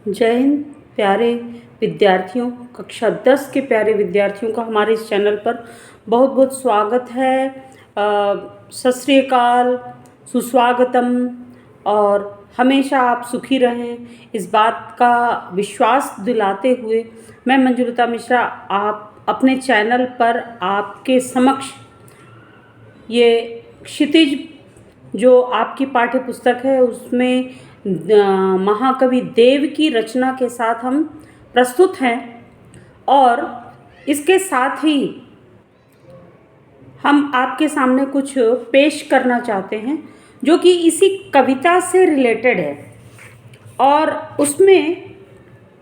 जय हिंद प्यारे विद्यार्थियों, कक्षा 10 के प्यारे विद्यार्थियों का हमारे इस चैनल पर बहुत बहुत स्वागत है। सत श्री अकाल, सुस्वागतम। और हमेशा आप सुखी रहें, इस बात का विश्वास दिलाते हुए मैं मंजुलता मिश्रा आप अपने चैनल पर आपके समक्ष ये क्षितिज जो आपकी पाठ्य पुस्तक है उसमें महाकवि देव की रचना के साथ हम प्रस्तुत हैं। और इसके साथ ही हम आपके सामने कुछ पेश करना चाहते हैं जो कि इसी कविता से रिलेटेड है। और उसमें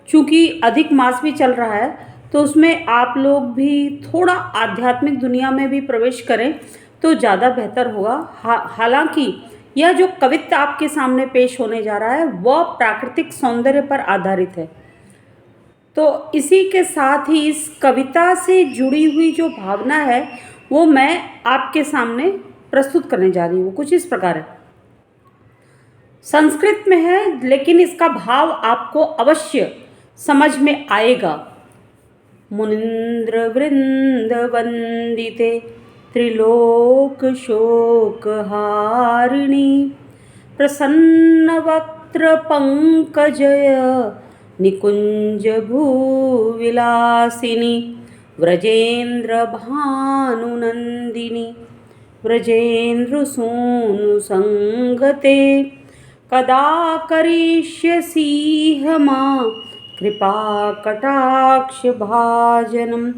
चूँकि अधिक मास भी चल रहा है तो उसमें आप लोग भी थोड़ा आध्यात्मिक दुनिया में भी प्रवेश करें तो ज़्यादा बेहतर होगा। हालांकि यह जो कविता आपके सामने पेश होने जा रहा है वह प्राकृतिक सौंदर्य पर आधारित है। तो इसी के साथ ही इस कविता से जुड़ी हुई जो भावना है वो मैं आपके सामने प्रस्तुत करने जा रही हूँ। कुछ इस प्रकार है, संस्कृत में है लेकिन इसका भाव आपको अवश्य समझ में आएगा। मुनीन्द्र वृंद वंदिते त्रिलोक शोक हारिणी प्रसन्न वक्त्र पंकजय निकुंज भूविलासिनी व्रजेन्द्र भानुनंदिनी व्रजेन्द्र सूनु संगते कदा करिष्यसि मां कृपा कटाक्ष भाजनम्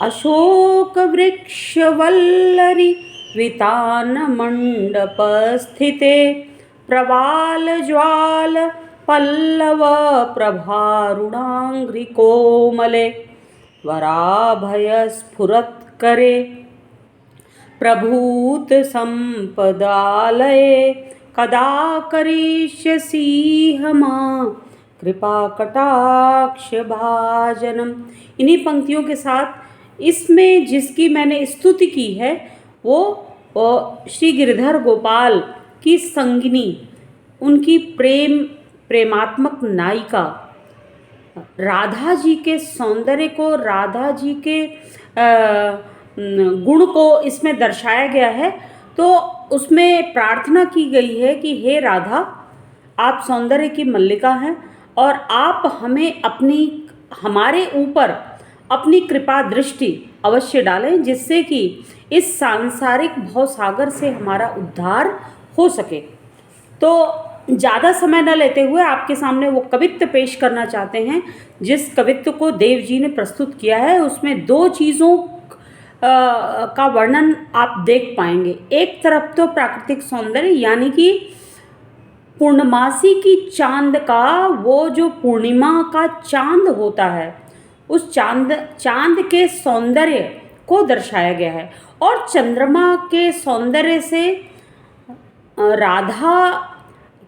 अशोक वृक्ष वल्लरी वितान मंडप स्थिते प्रवाल ज्वाल पल्लव प्रभारुणांग्रि कोमले वराभय स्फुरत्करे प्रभूत संपदालये कदा करिष्यसि मां कृपा कटाक्ष भाजनम्। इन्हीं पंक्तियों के साथ इसमें जिसकी मैंने स्तुति की है वो श्री गिरधर गोपाल की संगिनी, उनकी प्रेमात्मक नायिका राधा जी के सौंदर्य को, राधा जी के गुण को इसमें दर्शाया गया है। तो उसमें प्रार्थना की गई है कि हे राधा, आप सौंदर्य की मल्लिका हैं और आप हमें हमारे ऊपर अपनी कृपा दृष्टि अवश्य डालें जिससे कि इस सांसारिक भवसागर से हमारा उद्धार हो सके। तो ज़्यादा समय न लेते हुए आपके सामने वो कवित्व पेश करना चाहते हैं जिस कवित्व को देव जी ने प्रस्तुत किया है। उसमें दो चीज़ों का वर्णन आप देख पाएंगे। एक तरफ तो प्राकृतिक सौंदर्य यानी कि पूर्णमासी की चांद का, वो जो पूर्णिमा का चांद होता है उस चांद के सौंदर्य को दर्शाया गया है। और चंद्रमा के सौंदर्य से राधा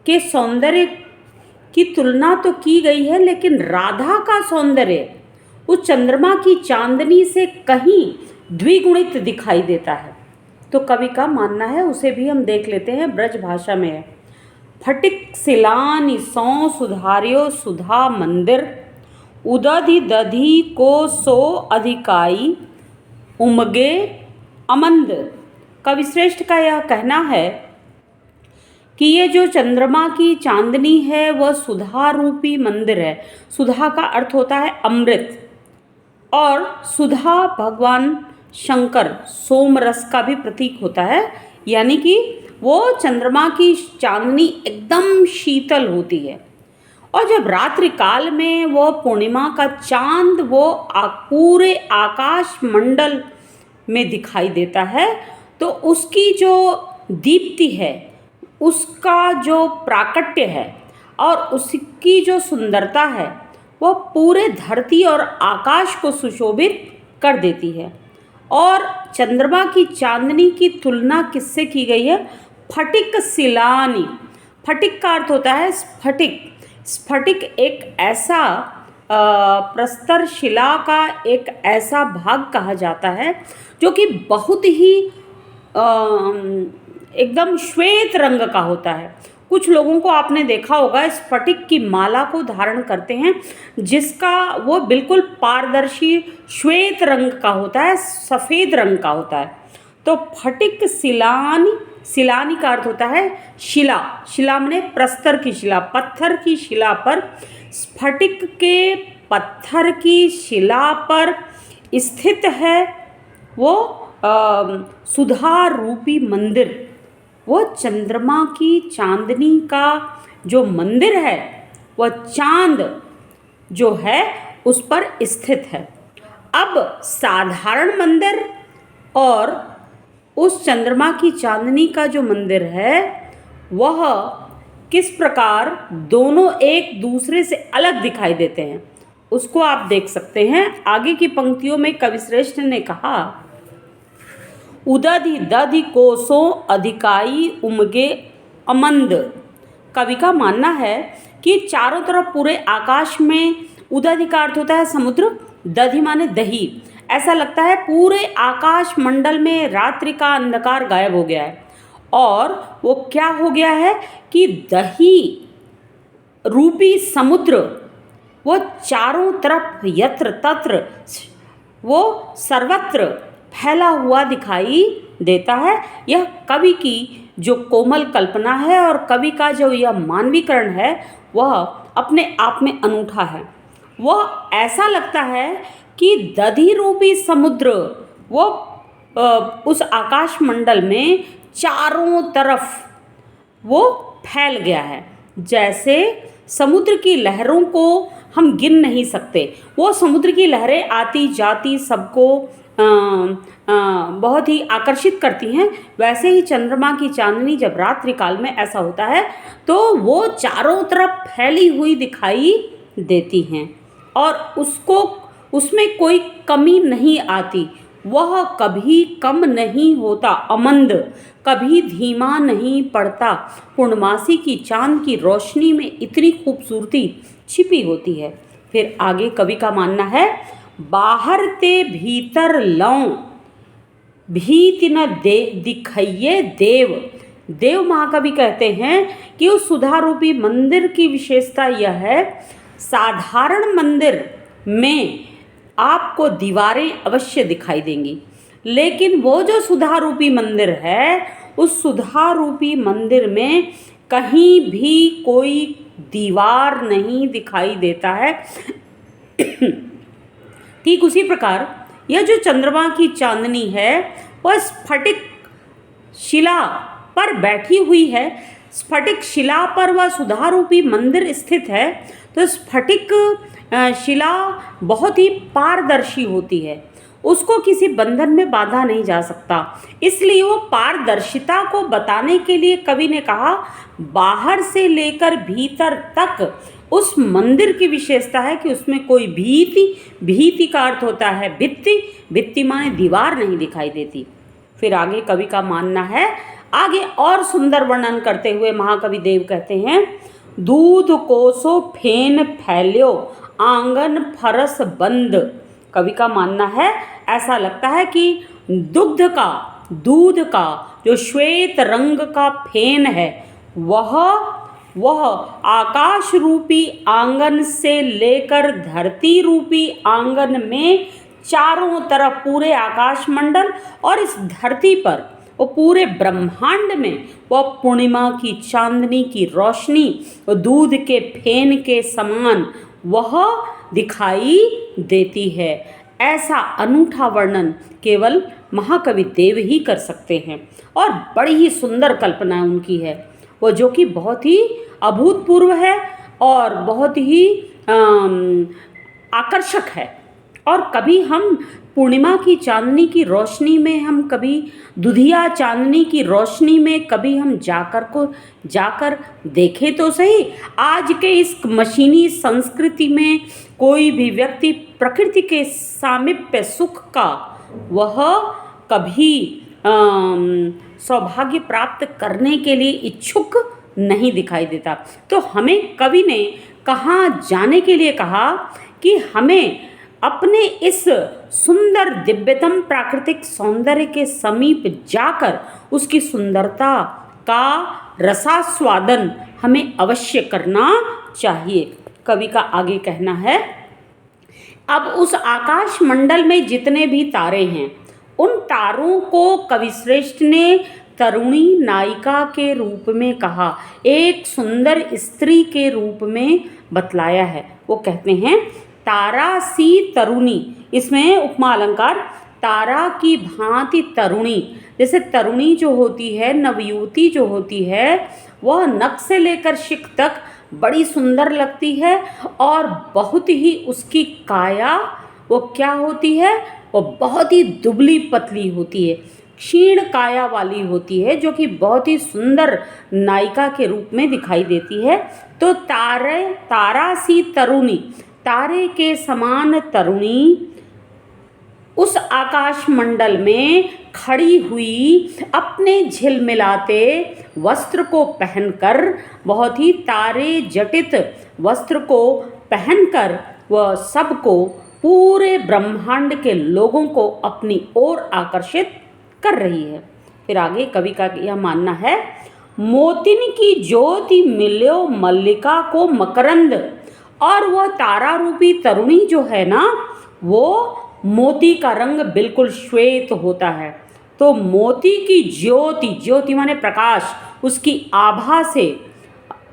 के सौंदर्य की तुलना तो की गई है, लेकिन राधा का सौंदर्य उस चंद्रमा की चांदनी से कहीं द्विगुणित दिखाई देता है। तो कवि का मानना है, उसे भी हम देख लेते हैं। ब्रज भाषा में है, फटिक सिलानि सौ सुधार्यो सुधा मंदिर उदधि दधि को सो अधिकाई उमगे अमंद। कविश्रेष्ठ का यह कहना है कि ये जो चंद्रमा की चांदनी है वह सुधा रूपी मंदिर है। सुधा का अर्थ होता है अमृत, और सुधा भगवान शंकर सोमरस का भी प्रतीक होता है, यानी कि वो चंद्रमा की चांदनी एकदम शीतल होती है। और जब रात्रि काल में वो पूर्णिमा का चांद वो पूरे आकाश मंडल में दिखाई देता है तो उसकी जो दीप्ति है, उसका जो प्राकट्य है और उसकी जो सुंदरता है वह पूरे धरती और आकाश को सुशोभित कर देती है। और चंद्रमा की चांदनी की तुलना किससे की गई है? फटिक सिलानी। फटिक का अर्थ होता है स्फटिक। स्फटिक एक ऐसा प्रस्तर शिला का एक ऐसा भाग कहा जाता है जो कि बहुत ही एकदम श्वेत रंग का होता है। कुछ लोगों को आपने देखा होगा स्फटिक की माला को धारण करते हैं, जिसका वो बिल्कुल पारदर्शी श्वेत रंग का होता है, सफ़ेद रंग का होता है। तो फटिक शिलानी का अर्थ होता है शिला। शिला माने प्रस्तर की शिला, पत्थर की शिला पर, स्फटिक के पत्थर की शिला पर स्थित है वो सुधा रूपी मंदिर। वो चंद्रमा की चांदनी का जो मंदिर है, वह चांद जो है उस पर स्थित है। अब साधारण मंदिर और उस चंद्रमा की चांदनी का जो मंदिर है, वह किस प्रकार दोनों एक दूसरे से अलग दिखाई देते हैं, उसको आप देख सकते हैं। आगे की पंक्तियों में कविश्रेष्ठ ने कहा, उदधि दधि कोसों अधिकाई उमगे अमंद। कवि का मानना है कि चारों तरफ पूरे आकाश में, उदधि का अर्थ होता है समुद्र, दधि माने दही। ऐसा लगता है पूरे आकाश मंडल में रात्रि का अंधकार गायब हो गया है, और वो क्या हो गया है कि दही रूपी समुद्र वो चारों तरफ यत्र तत्र वो सर्वत्र फैला हुआ दिखाई देता है। यह कवि की जो कोमल कल्पना है और कवि का जो यह मानवीकरण है, वह अपने आप में अनूठा है। वह ऐसा लगता है कि दधि रूपी समुद्र वो उस आकाश मंडल में चारों तरफ वो फैल गया है, जैसे समुद्र की लहरों को हम गिन नहीं सकते। वो समुद्र की लहरें आती जाती सबको बहुत ही आकर्षित करती हैं। वैसे ही चंद्रमा की चांदनी जब रात्रि काल में ऐसा होता है तो वो चारों तरफ फैली हुई दिखाई देती हैं, और उसमें कोई कमी नहीं आती। वह कभी कम नहीं होता, अमंद, कभी धीमा नहीं पड़ता। पूर्णमासी की चांद की रोशनी में इतनी खूबसूरती छिपी होती है। फिर आगे कवि का मानना है, बाहर ते भीतर लौं भीति न दे दिखइये देव। देव महाकवि कहते हैं कि उस सुधा रूपी मंदिर की विशेषता यह है, साधारण मंदिर में आपको दीवारें अवश्य दिखाई देंगी, लेकिन वो जो सुधा रूपी मंदिर है, उस सुधा रूपी मंदिर में कहीं भी कोई दीवार नहीं दिखाई देता है। ठीक उसी प्रकार यह जो चंद्रमा की चांदनी है, वह स्फटिक शिला पर बैठी हुई है। स्फटिक शिला पर वह सुधा रूपी मंदिर स्थित है। तो स्फटिक शिला बहुत ही पारदर्शी होती है, उसको किसी बंधन में बांधा नहीं जा सकता। इसलिए वो पारदर्शिता को बताने के लिए कवि ने कहा, बाहर से लेकर भीतर तक उस मंदिर की विशेषता है कि उसमें कोई भीति का अर्थ होता है भित्ति माने दीवार नहीं दिखाई देती। फिर आगे कवि का मानना है, आगे और सुंदर वर्णन करते हुए महाकवि देव कहते हैं, दूध कोसो फेन फैल्यो आंगन फरस बंद। कवि का मानना है, ऐसा लगता है कि दूध का जो श्वेत रंग का फेन है, वह आकाश रूपी आंगन से लेकर धरती रूपी आंगन में चारों तरफ पूरे आकाश मंडल और इस धरती पर वो पूरे ब्रह्मांड में वह पूर्णिमा की चांदनी की रोशनी दूध के फेन के समान वह दिखाई देती है। ऐसा अनूठा वर्णन केवल महाकवि देव ही कर सकते हैं, और बड़ी ही सुंदर कल्पना उनकी है, वो जो कि बहुत ही अभूतपूर्व है और बहुत ही आकर्षक है। और कभी हम पूर्णिमा की चांदनी की रोशनी में, हम कभी दुधिया चांदनी की रोशनी में कभी हम जाकर देखें तो सही। आज के इस मशीनी संस्कृति में कोई भी व्यक्ति प्रकृति के सामीप्य सुख का वह कभी सौभाग्य प्राप्त करने के लिए इच्छुक नहीं दिखाई देता। तो हमें कवि ने कहाँ जाने के लिए कहा कि हमें अपने इस सुंदर दिव्यतम प्राकृतिक सौंदर्य के समीप जाकर उसकी सुंदरता का रसास्वादन हमें अवश्य करना चाहिए। कवि का आगे कहना है, अब उस आकाश मंडल में जितने भी तारे हैं, उन तारों को कविश्रेष्ठ ने तरुणी नायिका के रूप में कहा, एक सुंदर स्त्री के रूप में बतलाया है। वो कहते हैं तारा सी तरुणी, इसमें उपमा अलंकार, तारा की भांति तरुणी। जैसे तरुणी जो होती है, नवयुवती जो होती है, वह नख से लेकर शिख तक बड़ी सुंदर लगती है और बहुत ही उसकी काया वो क्या होती है, वो बहुत ही दुबली पतली होती है, क्षीण काया वाली होती है, जो कि बहुत ही सुंदर नायिका के रूप में दिखाई देती है। तो तारा सी तरुणी, तारे के समान तरुणी उस आकाश मंडल में खड़ी हुई अपने झिलमिलाते वस्त्र को पहनकर, बहुत ही तारे जटित वस्त्र को पहनकर वह सबको, पूरे ब्रह्मांड के लोगों को अपनी ओर आकर्षित कर रही है। फिर आगे कवि का यह मानना है, मोतिन की ज्योति मिल्यो मल्लिका को मकरंद, और वह तारा रूपी तरुणी जो है ना, वो मोती का रंग बिल्कुल श्वेत होता है। तो मोती की ज्योति, ज्योति माने प्रकाश, उसकी आभा से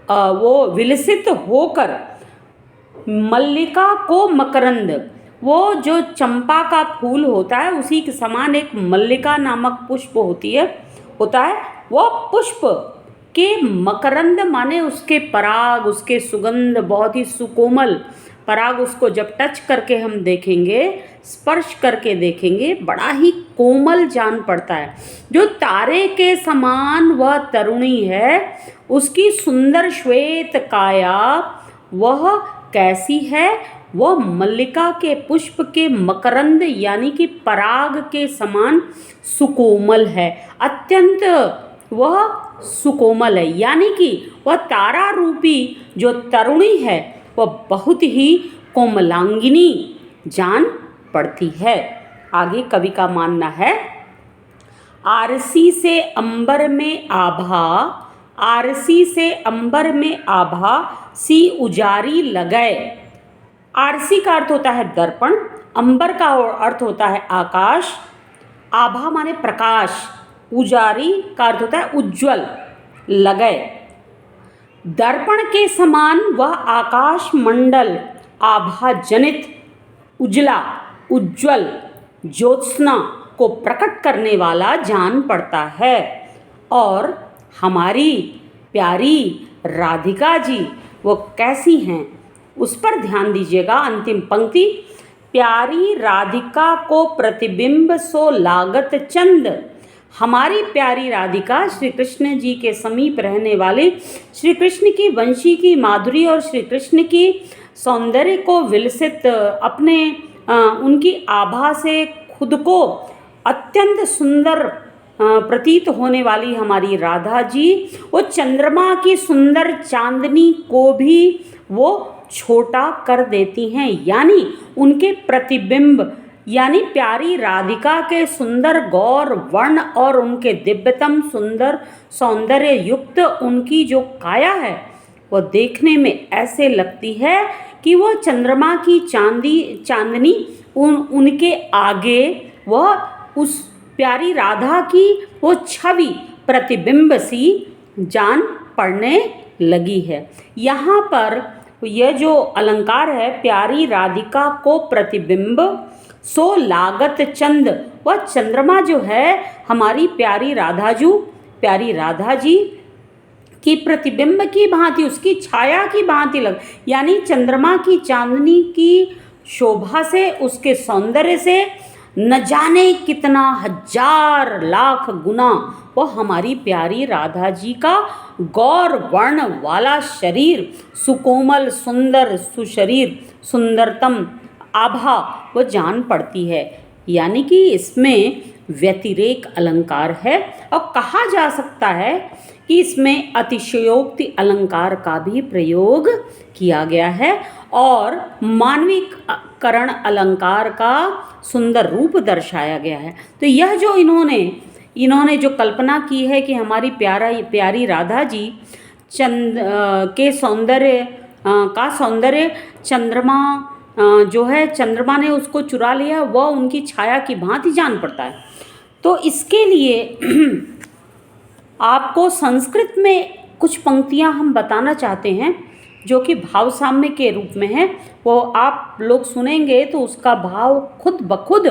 वो विलसित होकर मल्लिका को मकरंद, वो जो चंपा का फूल होता है उसी के समान एक मल्लिका नामक पुष्प होता है, वो पुष्प के मकरंद माने उसके पराग, उसके सुगंध, बहुत ही सुकोमल पराग, उसको जब टच करके हम देखेंगे, स्पर्श करके देखेंगे, बड़ा ही कोमल जान पड़ता है। जो तारे के समान वह तरुणी है, उसकी सुंदर श्वेत काया वह कैसी है, वह मल्लिका के पुष्प के मकरंद यानी कि पराग के समान सुकोमल है, अत्यंत वह सुकोमल है। यानी कि वह तारा रूपी जो तरुणी है वह बहुत ही कोमलांगिनी जान पड़ती है। आगे कवि का मानना है, आरसी से अंबर में आभा, आरसी से अंबर में आभा सी उजारी लगए। आरसी का अर्थ होता है दर्पण, अंबर का अर्थ होता है आकाश, आभा माने प्रकाश, उजारी का अर्थ होता है उज्ज्वल, लगए। दर्पण के समान वह आकाश मंडल आभाजनित, उजला, उज्ज्वल, ज्योत्सना को प्रकट करने वाला जान पड़ता है। और हमारी प्यारी राधिका जी वो कैसी हैं, उस पर ध्यान दीजिएगा। अंतिम पंक्ति, प्यारी राधिका को प्रतिबिंब सो लागत चंद। हमारी प्यारी राधिका श्री कृष्ण जी के समीप रहने वाली, श्री कृष्ण की वंशी की माधुरी और श्री कृष्ण की सौंदर्य को विलसित अपने उनकी आभा से खुद को अत्यंत सुंदर प्रतीत होने वाली हमारी राधा जी, वो चंद्रमा की सुंदर चांदनी को भी वो छोटा कर देती हैं। यानी उनके प्रतिबिंब, यानी प्यारी राधिका के सुंदर गौर वर्ण और उनके दिव्यतम सुंदर सौंदर्य युक्त उनकी जो काया है, वो देखने में ऐसे लगती है कि वो चंद्रमा की चांदनी उनके आगे वह उस प्यारी राधा की वो छवि प्रतिबिंब सी जान पड़ने लगी है। यहाँ पर यह जो अलंकार है, प्यारी राधिका को प्रतिबिंब सो लागत चंद, वह चंद्रमा जो है हमारी प्यारी राधा जी की प्रतिबिंब की भांति, उसकी छाया की भांति लग, यानी चंद्रमा की चांदनी की शोभा से, उसके सौंदर्य से न जाने कितना हजार लाख गुना वह हमारी प्यारी राधा जी का गौर वर्ण वाला शरीर, सुकोमल सुंदर सुशरीर सुंदरतम आभा वो जान पड़ती है। यानी कि इसमें व्यतिरेक अलंकार है और कहा जा सकता है कि इसमें अतिशयोक्ति अलंकार का भी प्रयोग किया गया है और मानवीकरण अलंकार का सुंदर रूप दर्शाया गया है। तो यह जो इन्होंने इन्होंने जो कल्पना की है कि हमारी प्यारी राधा जी के सौंदर्य का सौंदर्य चंद्रमा जो है, चंद्रमा ने उसको चुरा लिया, वह उनकी छाया की भांति जान पड़ता है। तो इसके लिए आपको संस्कृत में कुछ पंक्तियां हम बताना चाहते हैं जो कि भाव साम्य के रूप में है। वो आप लोग सुनेंगे तो उसका भाव खुद ब खुद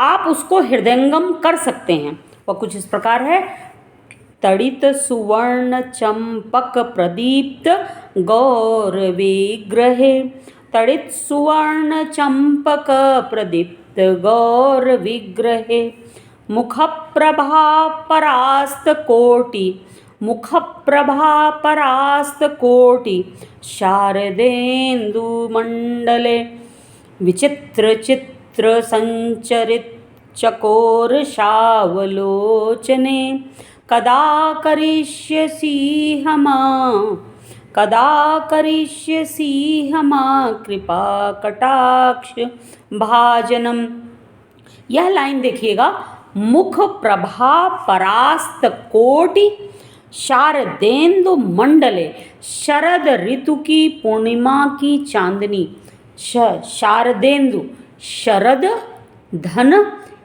आप उसको हृदयंगम कर सकते हैं। वह कुछ इस प्रकार है। तड़ित सुवर्ण चंपक प्रदीप्त गौर विग्रहे, तड़ित सुवर्ण चंपक प्रदीप्त गौर विग्रहे, मुख प्रभा परास्त कोटि, मुख प्रभा परास्त कोटि, शारदेन्दु मंडले, विचित्र चित्र संचरित चकोर शावलोचने, कदा करिष्यसि हमा, कदा करिष्यसि हमा कृपा कटाक्ष भाजनम। यह लाइन देखिएगा, मुख प्रभा परास्त कोटि शारदेन्दु मंडले, शरद ऋतु की पूर्णिमा की चांदनी, शारदेन्दु शरद धन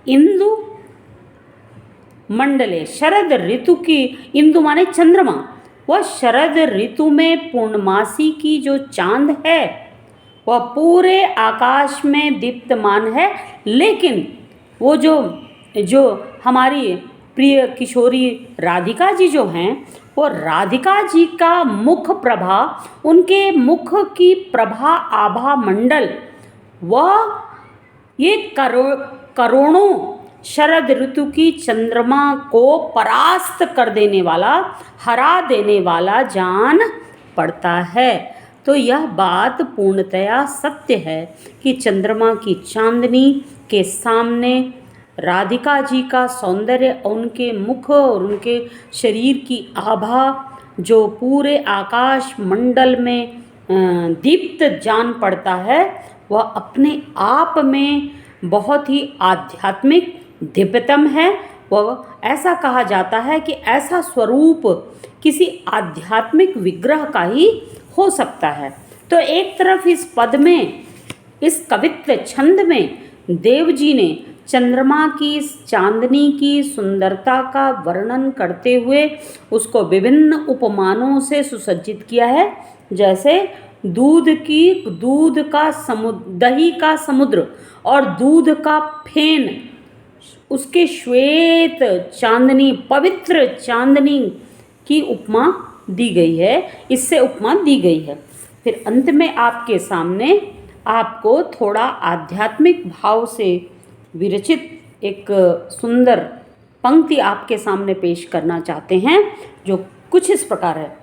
इंदु मंडले, शरद ऋतु की, इंदु माने चंद्रमा, वह शरद ऋतु में पूर्णमासी की जो चांद है वह पूरे आकाश में दीप्तमान है। लेकिन वो जो हमारी प्रिय किशोरी राधिका जी जो हैं, वो राधिका जी का मुख प्रभा, उनके मुख की प्रभा आभा मंडल, वह ये करोड़ों शरद ऋतु की चंद्रमा को परास्त कर देने वाला, हरा देने वाला जान पड़ता है। तो यह बात पूर्णतया सत्य है कि चंद्रमा की चांदनी के सामने राधिका जी का सौंदर्य, उनके मुख और उनके शरीर की आभा जो पूरे आकाश मंडल में दीप्त जान पड़ता है, वह अपने आप में बहुत ही आध्यात्मिक दिव्यतम है। वह ऐसा कहा जाता है कि ऐसा स्वरूप किसी आध्यात्मिक विग्रह का ही हो सकता है। तो एक तरफ इस पद में, इस कवित्व छंद में देव जी ने चंद्रमा की चांदनी की सुंदरता का वर्णन करते हुए उसको विभिन्न उपमानों से सुसज्जित किया है। जैसे दही का समुद्र और दूध का फेन, उसके श्वेत चांदनी, पवित्र चांदनी की उपमा दी गई है, इससे उपमा दी गई है। फिर अंत में आपके सामने आपको थोड़ा आध्यात्मिक भाव से विरचित एक सुंदर पंक्ति आपके सामने पेश करना चाहते हैं, जो कुछ इस प्रकार है।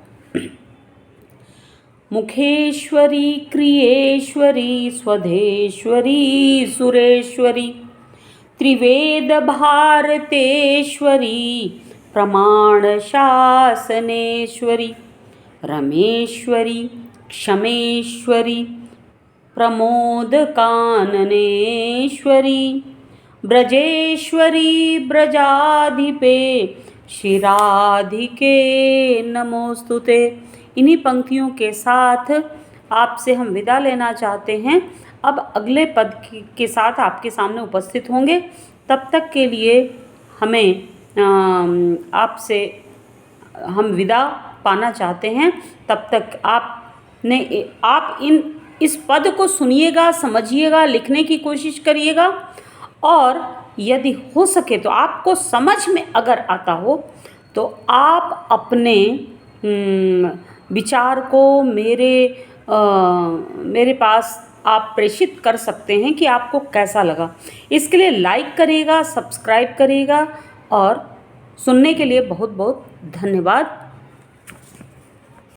मुखेश्वरी क्रियेश्वरी स्वधेश्वरी सुरेश्वरी, त्रिवेद भारतेश्वरी प्रमाण शासनेश्वरी, रमेश्वरी क्षमेश्वरी प्रमोद काननेश्वरी, ब्रजेश्वरी ब्रजाधिपे शिराधिके नमोस्तुते। इन्हीं पंक्तियों के साथ आपसे हम विदा लेना चाहते हैं। अब अगले पद के साथ आपके सामने उपस्थित होंगे। तब तक के लिए हमें आपसे हम विदा पाना चाहते हैं। तब तक आप इस पद को सुनिएगा, समझिएगा, लिखने की कोशिश करिएगा, और यदि हो सके तो आपको समझ में अगर आता हो तो आप अपने विचार को मेरे पास आप प्रेषित कर सकते हैं कि आपको कैसा लगा। इसके लिए लाइक करिएगा, सब्सक्राइब करिएगा, और सुनने के लिए बहुत बहुत धन्यवाद।